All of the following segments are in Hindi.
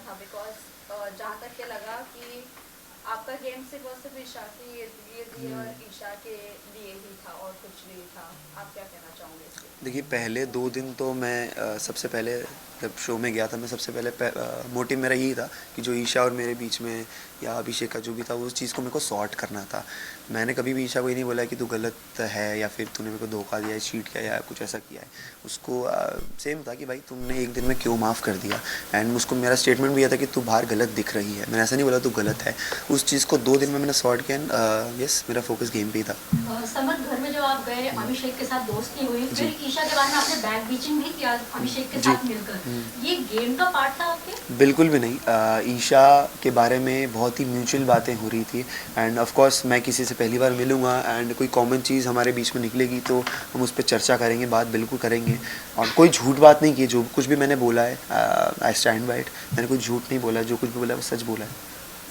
था, बिकॉज जहाँ तक के लगा कि आपका गेम सिर्फ और सिर्फ ईशा की ये दिए और ईशा के लिए ही था और कुछ नहीं था। आप क्या कहना चाहोगे इसके? देखिए पहले 2 दिन तो मैं सबसे पहले जब शो में गया था मैं सबसे पहले मोटिव मेरा यही था कि जो ईशा और मेरे बीच में या अभिषेक का जो भी था उस चीज़ को मेरे को सॉर्ट करना था। मैंने कभी भी ईशा को ये नहीं बोला कि तू गलत है या फिर तूने मेरे को धोखा दिया है, चीट किया या कुछ ऐसा किया है। उसको सेम था कि भाई तुमने एक दिन में क्यों माफ़ कर दिया। एंड उसको मेरा स्टेटमेंट भी यह था कि तू बाहर गलत दिख रही है, मैंने ऐसा नहीं बोला तू गलत है। उस चीज़ को 2 दिन में मैंने सॉर्ट किया एंड यस मेरा फोकस गेम पे ही था। समर घर में जब आप गए अभिषेक के साथ दोस्ती हुई, जी। फिर ईशा के बारे में आपने बैक बीचिंग भी किया अभिषेक के जी। साथ मिलकर, ये गेम का पार्ट था आपके? बिल्कुल भी नहीं। ईशा के बारे में बहुत ही म्यूचुअल बातें हो रही थी एंड ऑफ कोर्स मैं किसी से पहली बार मिलूँगा एंड कोई कॉमन चीज़ हमारे बीच में निकलेगी तो हम उस पर चर्चा करेंगे, बात बिल्कुल करेंगे। और कोई झूठ बात नहीं की, जो कुछ भी मैंने बोला है आई स्टैंड बाय इट। मैंने कोई झूठ नहीं बोला, जो कुछ भी बोला है वो सच बोला है।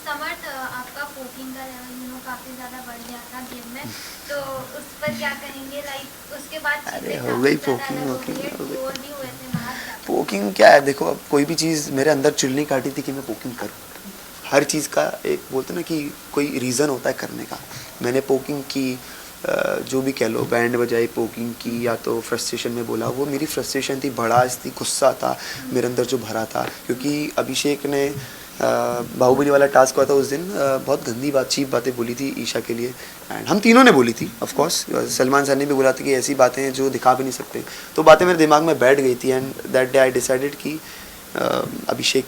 समर्थ, आपका पोकिंग का लेवल काफी ज्यादा बढ़ गया था गेम में, तो उस पर क्या कहेंगे? लाइक उसके बाद अरे हो गई पोकिंग हो वोकिंग हो गई। भी हुए थे बाहर क्या? पोकिंग क्या है, देखो अब कोई भी चीज़ मेरे अंदर चुल्ली काटी थी कि मैं पोकिंग करूँ। हर चीज़ का एक बोलते ना कि कोई रीज़न होता है करने का। मैंने पोकिंग की, जो भी कह लो, बैंड बजाई, पोकिंग की, या तो फ्रस्ट्रेशन में बोला, वो मेरी फ्रस्ट्रेशन थी, भड़ास थी, गुस्सा था मेरे अंदर जो भरा था। क्योंकि अभिषेक ने बाहुबली वाला टास्क हुआ था उस दिन, बहुत गंदी बात, चीप बातें बोली थी ईशा के लिए एंड हम तीनों ने बोली थी। ऑफ कोर्स सलमान सर ने भी बोला था कि ऐसी बातें हैं जो दिखा भी नहीं सकते। तो बातें मेरे दिमाग में बैठ गई थी and that day I decided कि अभिषेक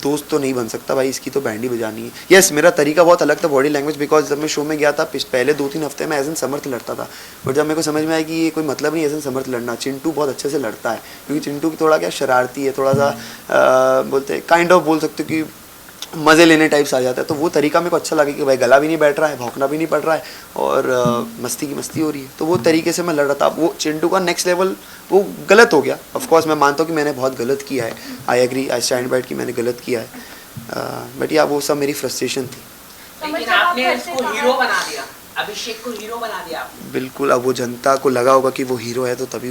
दोस्त तो नहीं बन सकता भाई, इसकी तो बैंड ही बजानी है। यस मेरा तरीका बहुत अलग था, बॉडी लैंग्वेज, बिकॉज जब मैं शो में गया था पहले 2-3 हफ्ते में एज एन समर्थ लड़ता था। बट जब मेरे को समझ में आया कि ये कोई मतलब नहीं एज एन समर्थ लड़ना, चिंटू बहुत अच्छे से लड़ता है। क्योंकि चिंटू की थोड़ा क्या शरारती है, थोड़ा सा बोलते काइंड ऑफ बोल सकते हो कि मज़े लेने टाइप्स आ जाता है। तो वो तरीका मेरे को अच्छा लगा कि भाई गला भी नहीं बैठ रहा है, भौंकना भी नहीं पड़ रहा है और मस्ती की मस्ती हो रही है। तो वो तरीके से मैं लड़ रहा था। वो चिंटू का नेक्स्ट लेवल वो गलत हो गया। ऑफ कोर्स मैं मानता हूँ कि मैंने बहुत गलत किया है, I agree, I stand by कि मैंने गलत किया है। बट या वो सब मेरी फ्रस्ट्रेशन थी। लेकिन आपने उसको हीरो बना दिया, अभिषेक को हीरो बना दिया आपने। बिल्कुल, अब वो जनता को लगा होगा कि वो हीरो है तो तभी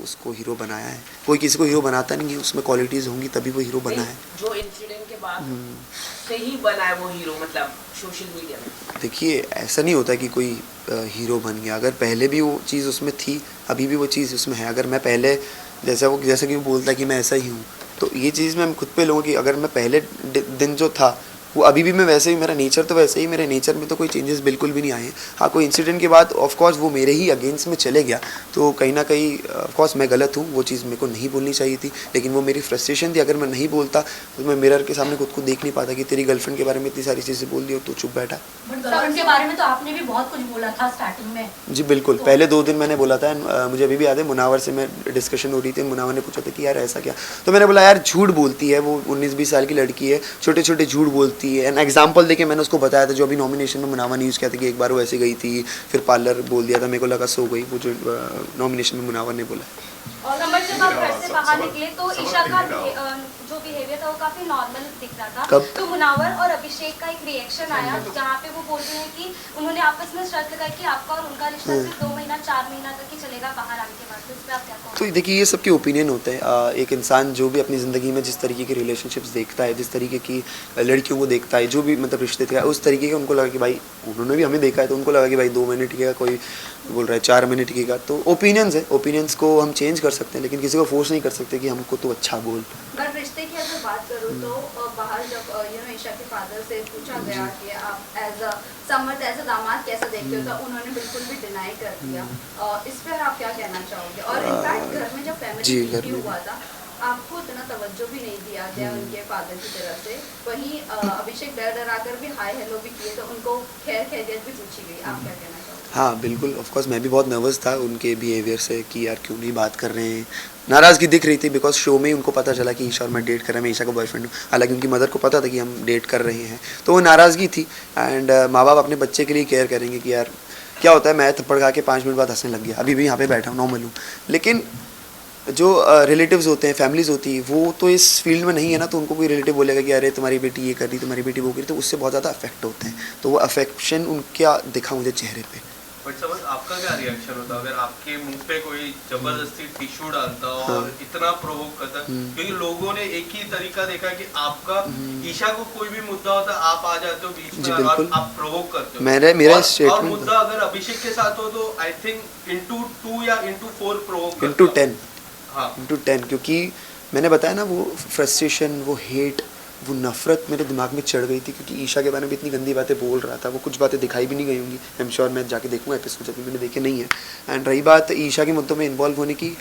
उसको हीरो बनाया है। कोई किसी को हीरो बनाता नहीं है, उसमें क्वालिटीज़ होंगी तभी वो हीरो बना है। जो इंसिडेंट के बाद से ही बना है वो हीरो, मतलब सोशल मीडिया में। देखिए ऐसा नहीं होता कि कोई हीरो बन गया। अगर पहले भी वो चीज़ उसमें थी, अभी भी वो चीज़ उसमें है। अगर मैं पहले जैसा कि वो बोलता है कि मैं ऐसा ही हूँ, तो ये चीज़ मैं खुद पे लूँगा कि अगर मैं पहले दिन जो था वो अभी भी मैं वैसे ही, मेरा नेचर तो वैसे ही, मेरे नेचर में तो कोई चेंजेस बिल्कुल भी नहीं आए हैं। हाँ, कोई इंसिडेंट के बाद ऑफ कोर्स वो मेरे ही अगेंस्ट में चले गया, तो कहीं ना कहीं ऑफ कोर्स मैं गलत हूँ, वो चीज़ मेरे को नहीं बोलनी चाहिए थी। लेकिन वो मेरी फ्रस्ट्रेशन थी। अगर मैं नहीं बोलता तो मैं मिरर के सामने खुद को देख नहीं पाता कि तेरी गर्लफ्रेंड के बारे में इतनी सारी चीज़ें बोल दी हो तो चुप बैठा। बट गर्लफ्रेंड के बारे में तो आपने भी बहुत कुछ बोला था स्टार्टिंग में। जी बिल्कुल, पहले 2 दिन मैंने बोला था। मुझे अभी भी याद है, मुनावर से मैं डिस्कशन हो रही थी, मुनावर ने पूछा था कि यार ऐसा क्या, तो मैंने बोला यार झूठ बोलती है वो, 19-20 साल की लड़की है, छोटे छोटे झूठ बोलती है। एन एग्जाम्पल देके मैंने उसको बताया था, जो अभी नॉमिनेशन में मुनावर ने यूज़ किया था कि एक बार वो ऐसे गई थी, फिर पार्लर बोल दिया था, मेरे को लगा सो गई, वो जो नॉमिनेशन में मुनावर ने बोला। और नंबर जब आप घर से बाहर निकले तो ईशा का जो बिहेवियर था वो काफी नॉर्मल दिख रहा था। कब? तो मुनावर और अभिषेक का एक रिएक्शन आया जहाँ पे वो बोल रहे हैं कि उन्होंने आपस में शर्त लगाई कि आपका और उनका रिश्ता सिर्फ 2 महीना 4 महीना तक ही चलेगा बाहर आने के बाद। तो इस पे आप क्या कहोगे? तो देखिए ये सबके ओपिनियन होते हैं। एक इंसान जो भी अपनी ज़िंदगी में जिस तरीके के रिलेशनशिप्स देखता है, जिस तरीके की लड़कियों को देखता है, जो भी मतलब रिश्ते थे, उस तरीके के उनको लगा कि भाई, उन्होंने भी हमें देखा है तो उनको लगा कि भाई 2 महीने टिकेगा, कोई बोल रहा है 4 महीने टिकेगा। तो ओपिनियंस है, ओपिनियंस को हम चेंज कर सकते हैं लेकिन किसी को फोर्स नहीं कर सकते कि हमको तो अच्छा बोल। अगर रिश्ते की अगर बात करूँ तो बाहर जब ईशा के फादर से पूछा गया कि आप as a Samarth as a दामाद कैसे देखते हो, तो उन्होंने बिल्कुल भी डिनाई कर दिया। इस पर आप क्या कहना चाहोगे? और इनफैक्ट घर में जब फैमिली मीटिंग हुआ था आपको इतना तवज्जो भी नहीं दिया गया उनके फादर की तरफ से। वहीं अभिषेक डर आकर भी हाय हेलो भी किए, तो उनको खैर खैरियत भी पूछी गई। आप क्या कहना चाहोगे? हाँ बिल्कुल, ऑफ कोर्स मैं भी बहुत नर्वस था उनके बिहेवियर से कि यार क्यों नहीं बात कर रहे हैं। नाराज़गी दिख रही थी बिकॉज शो में ही उनको पता चला कि ईशा और मैं डेट कर रहे हैं, मैं ईशा का बॉयफ्रेंड हूँ। हालांकि उनकी मदर को पता था कि हम डेट कर रहे हैं, तो वो नाराज़गी थी। एंड माँ बाप अपने बच्चे के लिए केयर करेंगे कि यार क्या होता है, मैं थप्पड़ खा के 5 मिनट बाद हंसने लग गया, अभी भी यहाँ पे बैठा हूँ, नॉर्मल हूँ। लेकिन जो रिलेटिव्स होते हैं, फैमिलीज़ होती है, वो तो इस फील्ड में नहीं है ना, तो उनको कोई रिलेटिव बोलेगा कि अरे तुम्हारी बेटी ये कर रही, तुम्हारी बेटी वो कर रही, तो उससे बहुत ज़्यादा अफेक्ट होते हैं। तो वो अफेक्शन उनका दिखा मुझे चेहरे पे। बट समझ आपका क्या रिएक्शन होता अगर आपके मुंह पे कोई जबरदस्ती टिश्यू डालता और इतना प्रोवोक करता, क्योंकि लोगों ने एक ही तरीका देखा कि आपका ईशा को कोई भी मुद्दा होता है आप आ जाते हो बीच में और आप प्रोवोक करते हो। मेरा और स्टेटमेंट मुद्दा अगर अभिषेक के साथ हो तो आई थिंक into 2 या into 4 प्रोवोक into 10 हाँ into 10, क्योंकि मैंने बताया ना वो फ्रस्ट्रेशन, वो हेट, वो नफरत मेरे दिमाग में चढ़ गई थी, क्योंकि ईशा के बारे में इतनी गंदी बातें बोल रहा था। वो कुछ बातें दिखाई भी नहीं गई होंगी, आई एम श्योर, मैं जाके देखूंगा एपिसोड, अभी मैंने देखे नहीं है। एंड रही बात ईशा के मुद्दों में इन्वॉल्व होने की,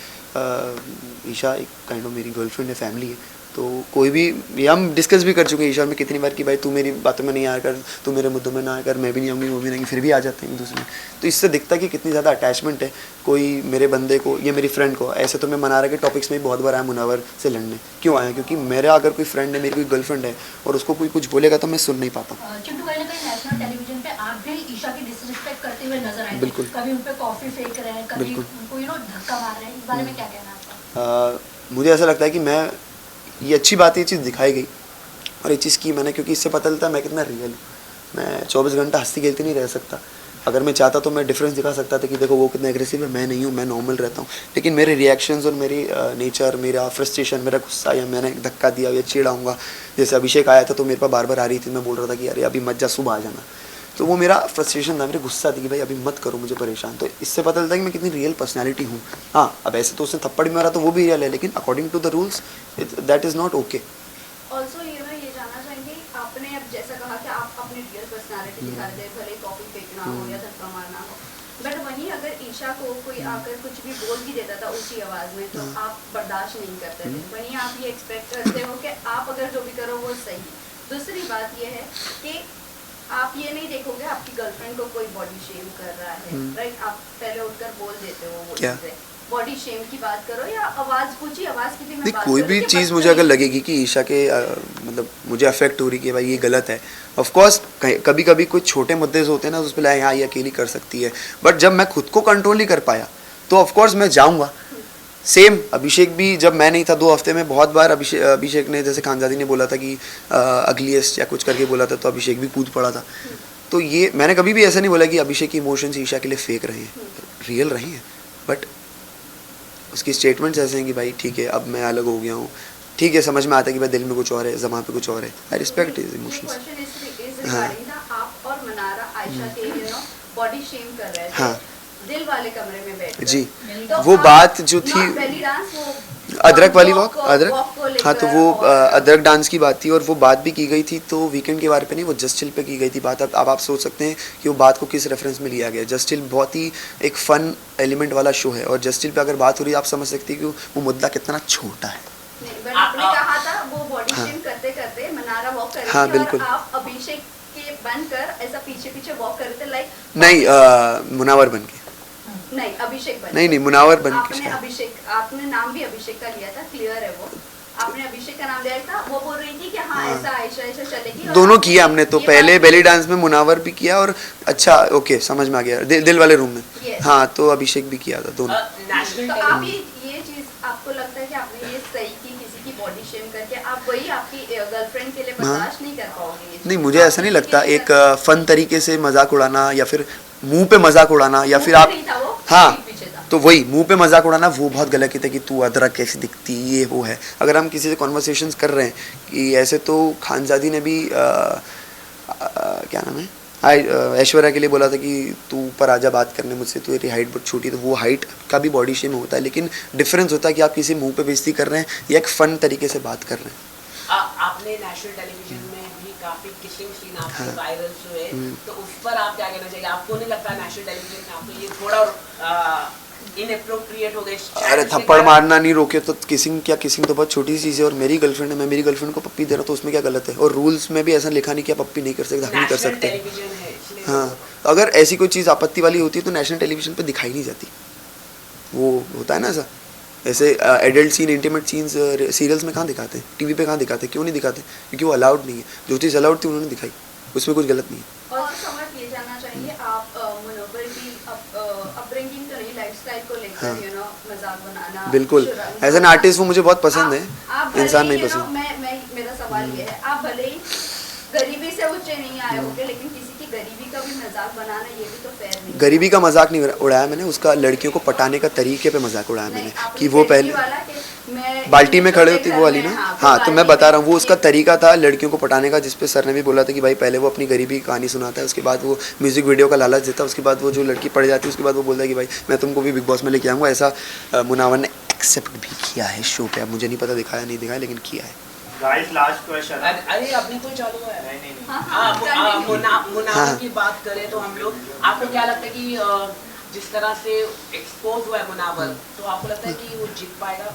ईशा एक काइंड ऑफ मेरी गर्लफ्रेंड है, फैमिली है, तो कोई भी, ये हम डिस्कस भी कर चुके हैं ईशा में कितनी बार कि भाई तू मेरी बातों में नहीं आया कर, तू मेरे मुद्दों में ना आया कर, मैं भी नहीं आऊँगी, वो भी नहीं, फिर भी आ जाते हैं एक दूसरे में। तो इससे दिखता है कि कितनी ज़्यादा अटैचमेंट है कोई मेरे बंदे को या मेरी फ्रेंड को। ऐसे तो मैं मनारा के टॉपिक्स में बहुत बार आया मुनावर से लड़ने, क्यों आया? क्योंकि मेरा अगर कोई फ्रेंड है, मेरी कोई गर्लफ्रेंड है और उसको कोई कुछ बोलेगा तो मैं सुन नहीं पाता हूँ। चिंटू, कहीं ना कहीं नेशनल टेलीविजन पे आप भी ईशा की डिसरिस्पेक्ट करते हुए नजर आए। बिल्कुल। कभी उन पे कॉफी फेंक रहे हैं, कभी उनको धक्का मार रहे हैं, इस बारे में क्या कहना है आपका? मुझे ऐसा लगता है कि मैं, ये अच्छी बात है, ये चीज़ दिखाई गई और ये चीज़ की मैंने, क्योंकि इससे पता चलता है मैं कितना रियल हूँ। मैं 24 घंटा हंसती खेलती नहीं रह सकता। अगर मैं चाहता तो मैं डिफरेंस दिखा सकता था कि देखो वो कितना एग्रेसिव है, मैं नहीं हूँ, मैं नॉर्मल रहता हूँ। लेकिन मेरे रिएक्शंस और मेरी नेचर, मेरा फ्रस्ट्रेशन, मेरा गुस्सा, या मैंने धक्का दिया या चिढ़ाऊँगा, जैसे अभिषेक आया था तो मेरे पास बार बार आ रही थी, मैं बोल रहा था कि अरे अभी मत जा, सुबह आ जाना। तो वो मेरा फ्रस्ट्रेशन था, मेरे गुस्सा थी कि भाई अभी मत करो मुझे परेशान। तो इससे पता चलता है कि मैं कितनी रियल पर्सनैलिटी हूँ। हाँ, अब ऐसे तो उसने थप्पड़ भी मारा तो वो भी रियल है, लेकिन according to the rules that is not okay. Also ये जानना चाहेंगे, आपने अब जैसा कहा कि आप अपनी रियल पर्सनालिटी दिखा रहे थे, भले कॉफी फेंकना हो या धक्का मारना हो, बट वहीं अगर ईशा को कोई आकर कुछ भी बोल भी देता था ऊंची आवाज में तो आप बर्दाश्त नहीं करते थे। वहीं आप ये एक्सपेक्ट करते हो कि आप अगर जो भी करो वो सही। दूसरी बात ये है कि आप ये नहीं देखोगे आपकी गर्लफ्रेंड को कोई बॉडी शेम कर रहा है, राइट? आप पहले उठकर बोल देते हो वो चीजें। बॉडी शेम की बात करो या आवाज, ऊंची आवाज की भी मैं बात कोई भी चीज़ मुझे अगर लगेगी कि ईशा के मतलब मुझे अफेक्ट हो रही कि भाई ये गलत है, ऑफ कोर्स कभी कभी कुछ छोटे मुद्दे होते हैं ना, उस पर हाँ ये अकेली कर सकती है, बट जब मैं खुद को कंट्रोल नहीं कर पाया तो ऑफ कोर्स मैं जाऊँगा। सेम अभिषेक भी, जब मैं नहीं था 2 हफ्ते में बहुत बार अभिषेक ने, जैसे खानजादी ने बोला था कि अगलीस्ट या कुछ करके बोला था, तो अभिषेक भी कूद पड़ा था। तो ये मैंने कभी भी ऐसा नहीं बोला कि अभिषेक की इमोशंस ईशा के लिए फेक रहे हैं, रियल रहे हैं, बट उसकी स्टेटमेंट्स ऐसे हैं कि भाई ठीक है अब मैं अलग हो गया हूँ, ठीक है समझ में आता है कि भाई दिल में कुछ और है, ज़बान पे कुछ और है। I respect his emotions. आप और मनारा आयशा के बॉडी शेम कर रहे थे, हाँ, दिल वाले कमरे में बैठ जी, तो वो बात जो थी बेली डांस, वो अदरक वाली वॉक, अदरक, हाँ, तो वो और अदरक डांस की बात थी और वो बात भी की गई थी तो वीकेंड के बारे पे नहीं, वो जस्ट चिल पे की गई थी बात। अब आप सोच सकते हैं कि वो बात को किस रेफरेंस में लिया गया। जस्ट चिल बहुत ही एक फन एलिमेंट वाला शो है और जस्ट चिल पे अगर बात हो रही है आप समझ सकते हैं कि वो मुद्दा कितना छोटा है। आपने कहा था वो बॉडी शेम करते करते मनारा वॉक कर रही हाँ, थी बिल्कुल। और आप अभिषेक के बनकर ऐसा पीछे पीछे वॉक कर रहे थे, लाइक नहीं, मुनावर बन के नहीं, अभिषेक बन नहीं, मुनावर बन के आपने शायद। अभिषेक, आपने नाम भी अभिषेक का लिया था, क्लियर है वो, आपने अभिषेक का नाम लिया था। वो बोल रही थी कि हाँ ऐसा आयशा ऐसा चलेगी, दोनों किया हमने तो, पहले बेली डांस में मुनावर भी किया और अच्छा ओके समझ में आ गया, दिल वाले रूम में, हाँ, तो अभिषेक भी किया था, दोनों। तो आप ये चीज आपको लगता है कि आपने ये सही की, किसी की बॉडी शेम करके, आप वही आपकी गर्लफ्रेंड के लिए बर्दाश्त नहीं कर पाओगे ये चीज़? नहीं, मुझे ऐसा नहीं लगता। एक फन तरीके से मजाक उड़ाना या फिर मुंह पे मजाक उड़ाना या फिर आप, हाँ, तो वही मुंह पे मजाक उड़ाना वो बहुत गलत है कि तू अदरक कैसी दिखती, ये वो है। अगर हम किसी से कॉन्वर्सेशंस कर रहे हैं कि ऐसे, तो खानजादी ने भी क्या नाम है, ऐश्वर्या के लिए बोला था कि तू ऊपर आजा बात करने मुझसे, तो तेरी हाइट बहुत छोटी, तो वो हाइट का भी बॉडी शेम होता है, लेकिन डिफरेंस होता है कि आप किसी मुंह पे बेइज्जती कर रहे हैं या एक फन तरीके से बात कर रहे हैं। आपने नेशनल टेलीविजन में भी काफी किसिंग सीन आपके वायरल हुए, तो उस पर आप क्या कहना चाहिए? आपको नहीं लगता नेशनल टेलीविजन में आपको ये थोड़ा इनएप्रोप्रिएट हो गए? अरे थप्पड़ मारना नहीं रोके तो किसिंग क्या, किसिंग तो बहुत छोटी चीज़ है। और मेरी गर्लफ्रेंड है, मैं मेरी गर्लफ्रेंड को पप्पी दे रहा हूँ तो उसमें क्या गलत है? और रूल्स में भी ऐसा लिखा नहीं कि आप पप्पी नहीं कर सकते, हक नहीं कर सकते। हाँ, तो अगर ऐसी कोई चीज़ आपत्ति वाली होती है तो नेशनल टेलीविजन पे दिखाई नहीं जाती। वो होता है ना ऐसा, ऐसे adult scene, intimate scenes serials में कहाँ दिखाते हैं, टीवी पे कहाँ दिखाते हैं? क्यों नहीं दिखाते? क्योंकि वो अलाउड नहीं है। जो चीज़ अलाउड थी उन्होंने दिखाई, उसमें कुछ गलत नहीं है। और समझ ये जानना चाहेंगे आप मनोबल की अपब्रिंगिंग तो नहीं, लाइफस्टाइल को लेकर मजाक बनाना, बिल्कुल, एज एन आर्टिस्ट वो मुझे बहुत पसंद है, इंसान नहीं पसंद। मेरा सवाल ये है, आप भले ही गरीबी से ऊंचे नहीं आए होंगे, लेकिन किसी की गरीबी का भी मजाक बनाना ये भी तो फेयर नहीं। गरीबी का मजाक नहीं उड़ाया मैंने, उसका लड़कियों को पटाने का तरीके पे मजाक उड़ाया मैंने कि वो पहले बाल्टी में खड़े होती वो वाली ना, हाँ तो मैं बता रहा हूँ वो उसका तरीका था लड़कियों को पटाने का, जिसपे सर ने भी बोला था कि भाई पहले वो अपनी गरीबी की कहानी सुनाता है, उसके बाद वो म्यूजिक वीडियो का लालच देता है, उसके बाद वो जो लड़की पड़ जाती है उसके बाद वो बोलता है कि भाई मैं तुमको भी बिग बॉस में लेके आऊँगा। ऐसा मुनावर ने एक्सेप्ट भी किया है शो पे, अब मुझे नहीं पता दिखाया नहीं दिखाया लेकिन किया है। Guys last question. अरे अपनी कोई चालू है? नहीं। मुनावर की बात करें तो हम लोग, आपको क्या लगता है कि जिस तरह से एक्सपोज हुआ है मुनावर, तो आपको लगता है कि वो जीत पाएगा?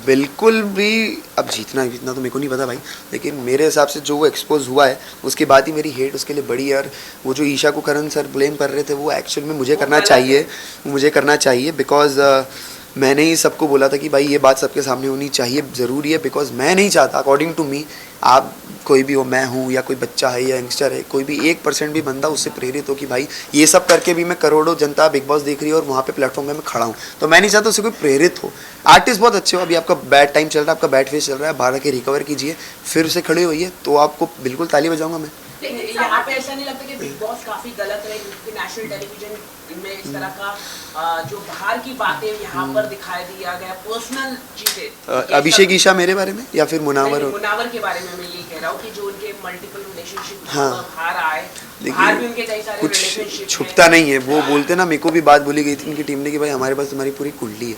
बिल्कुल भी, अब जीतना तो मेरे को नहीं पता भाई, लेकिन मेरे हिसाब से जो वो एक्सपोज हुआ है उसके बाद ही मेरी हेट उसके लिए बड़ी है। और वो जो ईशा को करण सर ब्लेम कर रहे थे वो एक्चुअल में मुझे करना चाहिए बिकॉज मैंने ही सबको बोला था कि भाई ये बात सबके सामने होनी चाहिए, ज़रूरी है, बिकॉज मैं नहीं चाहता, अकॉर्डिंग टू मी, आप कोई भी हो, मैं हूँ या कोई बच्चा है या यंगस्टर है, कोई भी 1% भी बंदा उससे प्रेरित हो कि भाई ये सब करके भी मैं करोड़ों जनता बिग बॉस देख रही है और वहाँ पे प्लेटफॉर्म पे मैं खड़ा हूँ, तो मैं नहीं चाहता उससे कोई प्रेरित हो। आर्टिस्ट बहुत अच्छे हो, अभी आपका बैड टाइम चल रहा है, आपका बैड फेस चल रहा है, बाहर आके रिकवर कीजिए, फिर से खड़े होइए, तो आपको बिल्कुल ताली बजाऊंगा मैं। यहाँ पे ऐसा नहीं लगता कि बिग बॉस काफी गलत है, क्योंकि नेशनल टेलीविजन में इस तरह का जो बाहर की बातें यहाँ पर दिखाई दिया गया, पर्सनल चीजें, अभिषेक ईशा मेरे बारे में या फिर मुनावर के बारे में मैं ये कह रहा हूँ कि जो उनके मल्टीपल रिलेशनशिप हाँ। बाहर आए, बाहर भी उनके कई सारे कुछ रिलेशनशिप छुपता नहीं है, वो बोलते ना, मेरे को भी बात बोली गई थी इनकी टीम ने कि भाई हमारे पास तुम्हारी पूरी कुंडली है,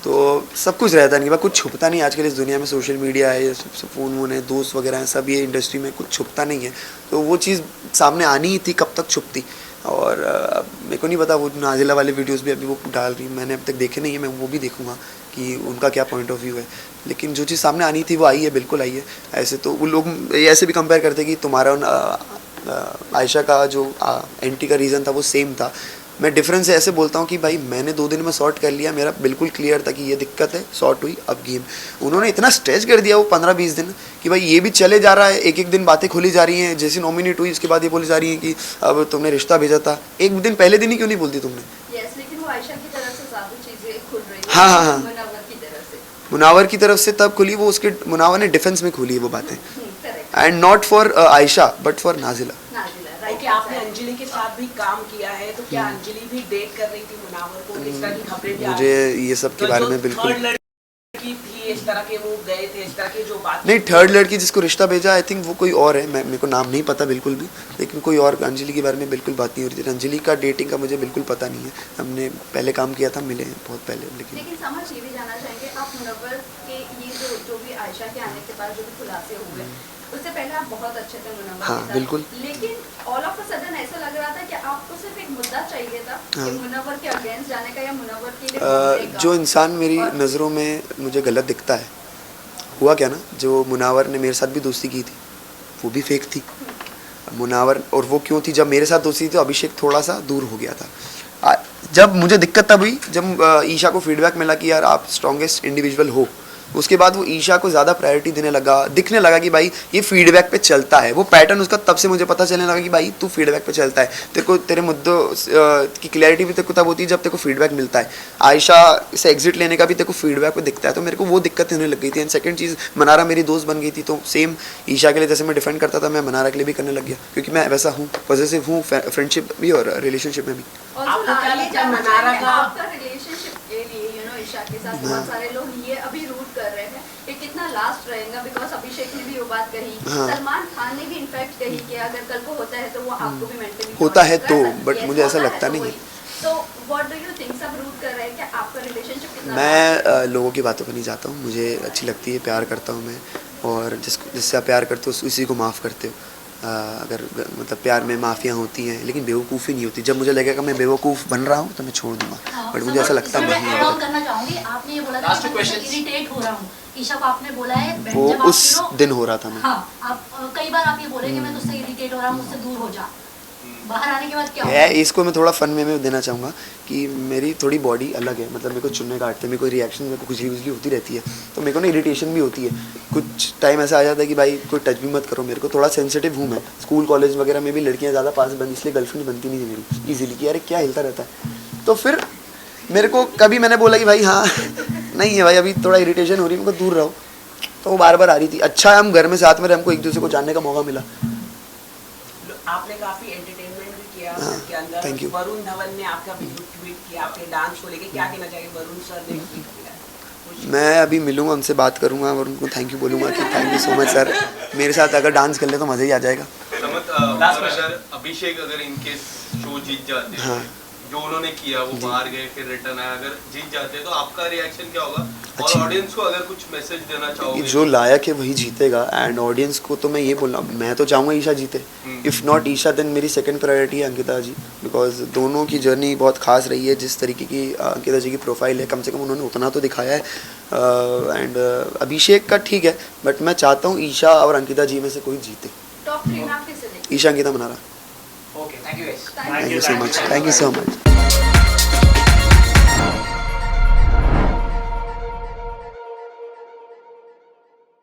तो सब कुछ रहता है इनके पास, कुछ छुपता नहीं। आजकल इस दुनिया में सोशल मीडिया है, सब फ़ोन वोन है, दोस्त वगैरह हैं, सब ये इंडस्ट्री में कुछ छुपता नहीं है, तो वो चीज़ सामने आनी ही थी, कब तक छुपती। और मेरे को नहीं पता, वो नाजिला वाले वीडियोस भी अभी वो डाल रही, मैंने अब तक देखे नहीं है, मैं वो भी देखूंगा कि उनका क्या पॉइंट ऑफ व्यू है, लेकिन जो चीज़ सामने आनी थी वो आई है, बिल्कुल आई है। ऐसे तो वो लोग ऐसे भी कंपेयर करते कि तुम्हारा आयशा का जो एंटी का रीज़न था वो सेम था, मैं डिफरेंस ऐसे बोलता हूँ कि भाई मैंने 2 दिन में सॉर्ट कर लिया, मेरा बिल्कुल क्लियर था कि ये दिक्कत है, सॉर्ट हुई, अब गेम। उन्होंने इतना स्ट्रेच कर दिया वो 15-20 दिन कि भाई ये भी चले जा रहा है, एक दिन बातें खुली जा रही हैं, जैसे नॉमिनेट हुई उसके बाद ये बोली जा रही है कि अब तुमने रिश्ता भेजा था, एक दिन पहले दिन ही क्यों नहीं बोलती तुमने? यस, लेकिन वो आयशा की तरफ से ज़्यादा चीज़ें खुल रही है। हाँ। मुनावर की तरफ से तब खुली, वो उसके मुनावर ने डिफेंस में खुली है वो बातें, and not for Ayesha but for Nazila. कि आपने अंजलि के साथ भी काम किया है, तो क्या अंजलि भी डेट कर रही थी मुनावर को? इस तरह की खबरें भी मुझे ये सब के बारे में बिल्कुल थर्ड लड़की थी, इस तरह के वो गए थे, इस तरह की जो बात नहीं, थर्ड लड़की जिसको रिश्ता भेजा आई थिंक वो कोई और है, मेरे को नाम नहीं पता बिल्कुल भी, लेकिन कोई और, अंजलि के बारे में बिल्कुल बात नहीं हो रही थी। अंजलि का डेटिंग का मुझे बिल्कुल पता नहीं है, हमने पहले काम किया था, मिले हैं बहुत पहले। लेकिन समझ ये भी जानना चाहेंगे आप, मुनव्वर के ये जो भी आयशा के आने के बाद जो भी खुलासे हुए, उससे पहले आप बहुत अच्छे थे मुनव्वर हाँ, के साथ, बिल्कुल। लेकिन ऑल ऑफ अ सडन ऐसा लग रहा था कि आपको सिर्फ एक मुद्दा चाहिए था कि मुनव्वर के अगेंस्ट जाने का या मुनव्वर के लिए बोलने का। जो इंसान मेरी नज़रों में मुझे गलत दिखता है, हुआ क्या ना, जो मुनावर ने मेरे साथ भी दोस्ती की थी वो भी फेक थी मुनावर, और वो क्यों थी, जब मेरे साथ दोस्ती थी तो अभिषेक थोड़ा सा दूर हो गया था। जब मुझे दिक्कत तब हुई जब ईशा को फीडबैक मिला कि यार आप स्ट्रॉन्गेस्ट इंडिविजुअल हो, उसके बाद वो ईशा को ज़्यादा प्रायोरिटी देने लगा, दिखने लगा कि भाई ये फीडबैक पे चलता है, वो पैटर्न उसका तब से मुझे पता चलने लगा कि भाई तू फीडबैक पे चलता है, तेरे को तेरे मुद्दों की क्लैरिटी भी तेरे को तब होती है जब तेरे को फीडबैक मिलता है। आयशा से एग्जिट लेने का भी तेरे को फीडबैक पे दिखता है, तो मेरे को वो दिक्कत होने लग गई थी। एंड सेकंड चीज़, मनारा मेरी दोस्त बन गई थी, तो सेम ईशा के लिए जैसे मैं डिफेंड करता था, मैं मनारा के लिए भी करने लग गया, क्योंकि मैं वैसा हूँ, पॉजिटिव हूँ फ्रेंडशिप भी और रिलेशनशिप में भी। आपको क्या लगता है मनारा का आपका रिलेशनशिप के लिए ईशा के साथ बहुत सारे लोग ये अभी रूट कर रहे हैं कि कितना लास्ट रहेगा, बिकॉज अभिषेक ने भी वो बात कही, सलमान खान ने भी इनफैक्ट कही कि अगर कल को होता है तो वो आपको भी मेंटली होता है तो, बट मुझे ऐसा लगता नहीं है। तो व्हाट डू यू थिंक, सब रूट कर रहे हैं कि आपका रिलेशनशिप कितना? मैं लोगों की बातों पर नहीं जाता हूँ, मुझे अच्छी लगती है, प्यार करता हूँ मैं, और जिससे आप प्यार करते हो उसी को माफ़ करते हो। अगर मतलब प्यार में माफ़ियाँ होती हैं लेकिन बेवकूफ़ी नहीं होती, जब मुझे लगेगा मैं बेवकूफ़ बन रहा हूँ तो मैं छोड़ दूँगा, बट मुझे ऐसा लगता नहीं है। मैं करना चाहूँगी, आपने ये बोला था कि मैं इरिटेट हो रहा हूँ, ईशा को आपने बोला है वो जब उस दिन हो रहा था मैं। हाँ, आप कई बार आप ये बोले कि मैं तुझसे इरिटेट हो रहा हूँ, मुझसे दूर हो जा, बाहर आने के बाद क्या है, इसको मैं थोड़ा फन में देना चाहूँगा कि मेरी थोड़ी बॉडी अलग है, मतलब मेरे को चुनने काटते, मेरे को रिएक्शन, मेरे को खुजली वुजली होती रहती है, तो मेरे को ना इरिटेशन भी होती है, कुछ टाइम ऐसा आ जाता है कि भाई कोई टच भी मत करो, मेरे को थोड़ा सेंसिटिव हूँ मैं। स्कूल कॉलेज वगैरह में भी लड़कियाँ ज़्यादा पास बन, इसलिए गर्लफ्रेंड बनती नहीं थी मेरी ईजिली, कि यार क्या हिलता रहता है, तो फिर मेरे को कभी मैंने बोला कि भाई हाँ नहीं है भाई, अभी थोड़ा इरिटेशन हो रही है, मेरे को दूर रहो, तो वो बार बार आ रही थी। अच्छा है हम घर में साथ में रहे, हमको एक दूसरे को जानने का मौका मिला, आपने काफी एंटरटेनमेंट भी किया हाँ, के अंदर। thank you. वरुण धवन ने आपका भी ट्वीट किया आपके डांस को लेके, क्या कहना चाहिए? वरुण सर ने ट्वीट किया कुछ? मैं अभी मिलूंगा उनसे, बात करूंगा और उनको थैंक यू बोलूंगा कि thank you so much sir, मेरे साथ अगर डांस कर ले तो मज़ा ही आ जाएगा। समत Last question. अगर अभिषेक अगर इनके शो जीत जाते हैं, हाँ। जो उन्होंने किया वो बाहर गए फिर रिटर्न आया, अगर जीत जाते हैं तो आपका रिएक्शन क्या होगा? और अच्छी- ऑडियंस को अगर कुछ मैसेज देना चाहोगे? जो लायक है वही जीतेगा, एंड ऑडियंस को तो मैं ये बोल रहा हूँ, मैं तो चाहूँगा ईशा जीते। इफ़ नॉट ईशा देन मेरी सेकंड प्रायोरिटी है अंकिता जी, बिकॉज दोनों की जर्नी बहुत खास रही है। जिस तरीके की अंकिता जी की प्रोफाइल है, कम से कम उन्होंने उतना तो दिखाया है। एंड अभिषेक का ठीक है, बट मैं चाहता हूँ ईशा और अंकिता जी में से कोई जीते। टॉप 3 में आप किसे देखते Isha Ankita Mannara. Okay, thank you guys. हैं? Thank you so much, thank you so much.